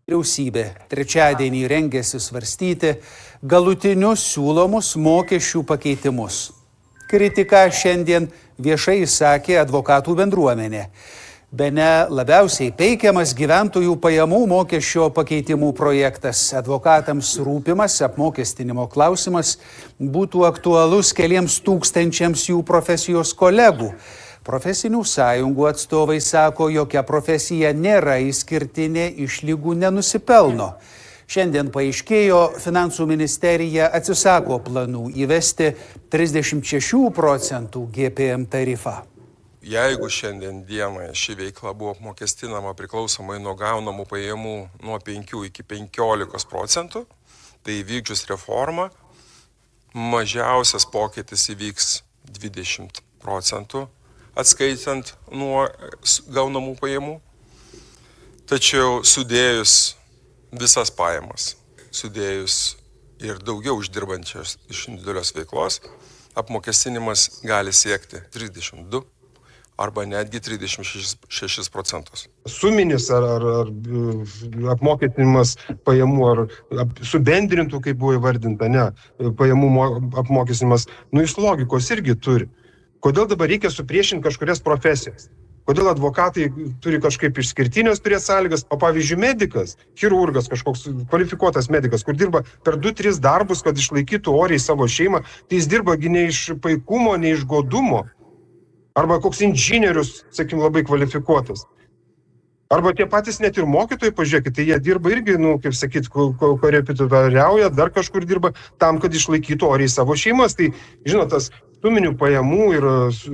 Vyriausybė trečiadienį rengėsi svarstyti galutinius siūlomus mokesčių pakeitimus. Kritiką šiandien viešai išsakė advokatų bendruomenė. Bene labiausiai peikiamas gyventojų pajamų mokesčio pakeitimų projektas. Advokatams rūpimas apmokestinimo klausimas būtų aktualus keliems tūkstančiams jų profesijos kolegų. Profesinių sąjungų atstovai sako, jokia profesija nėra išskirtinė, išlygų nenusipelno. Šiandien paaiškėjo, Finansų ministerija atsisako planų įvesti 36% GPM tarifą. Jeigu šiandien dienai ši veikla buvo apmokestinama priklausomai nuo gaunamų pajamų nuo 5 iki 15%, tai įvykdžius reformą mažiausias pokytis įvyks 20%, atskaitant nuo gaunamų pajamų. Tačiau sudėjus visas pajamas, sudėjus ir daugiau uždirbančias iš individualios veiklos, apmokestinimas gali siekti 32 arba netgi 36%. Suminis ar apmokestinimas pajamų, ar subendrintų, kaip buvo įvardinta, pajamų apmokestinimas, iš logikos irgi turi. Kodėl dabar reikia supriešinti kažkurias profesijas? Kodėl advokatai turi kažkaip išskirtinės turėti sąlygas, o pavyzdžiui medikas, chirurgas, kažkoks kvalifikuotas medikas, kur dirba per 2-3 darbus, kad išlaikytų oriai savo šeimą, tai jis dirba ne iš paikumo, ne iš godumo. Arba koks inžinierius, sakykim, labai kvalifikuotas. Arba tie patys net ir mokytojai, pažiūrėkit, tai jie dirba irgi, kaip sakyt, korepetitoriauja, dar kažkur dirba tam, kad išlaikytų oriai savo šeimas. Tai, žinot, tas suminių pajamų ir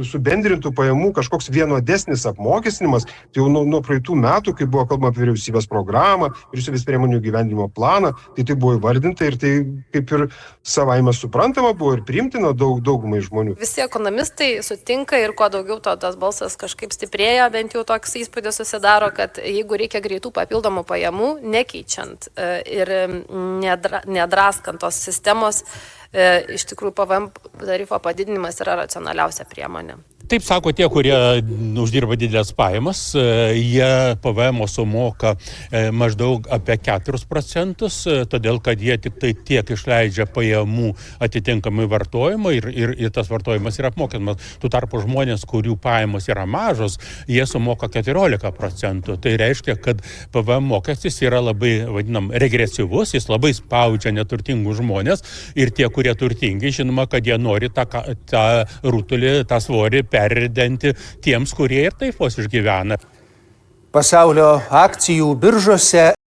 subendrintų pajamų kažkoks vienodesnis apmokestinimas, tai jau nuo praeitų metų, kai buvo kalbama apie vyriausybės programą, vyriausybės priemonių gyvendinimo planą, tai buvo įvardinta ir tai kaip ir savaime suprantama buvo ir priimtina daugumai žmonių. Visi ekonomistai sutinka ir kuo daugiau tas balsas kažkaip stiprėja, bent jau toks įspūdis susidaro, kad jeigu reikia greitų papildomų pajamų, nekeičiant ir nedraskant tos sistemos, iš tikrųjų PVM tarifo padidinimas yra racionaliausia priemonė. Taip sako tie, kurie uždirba didelės pajamas, jie PVM sumoka maždaug apie 4%, todėl kad jie tik tai tiek išleidžia pajamų atitinkamai vartojimą ir tas vartojimas yra apmokestinamas. Tuo tarpu žmonės, kurių pajamos yra mažos, jie sumoka 14%. Tai reiškia, kad PVM mokestis yra labai, regresyvus, jis labai spaudžia neturtingus žmonės ir tie, kurie turtingi, žinoma, kad jie nori tą rutulį, tą svorį perridenti tiems, kurie ir taip vos išgyvena. Pasaulio akcijų biržose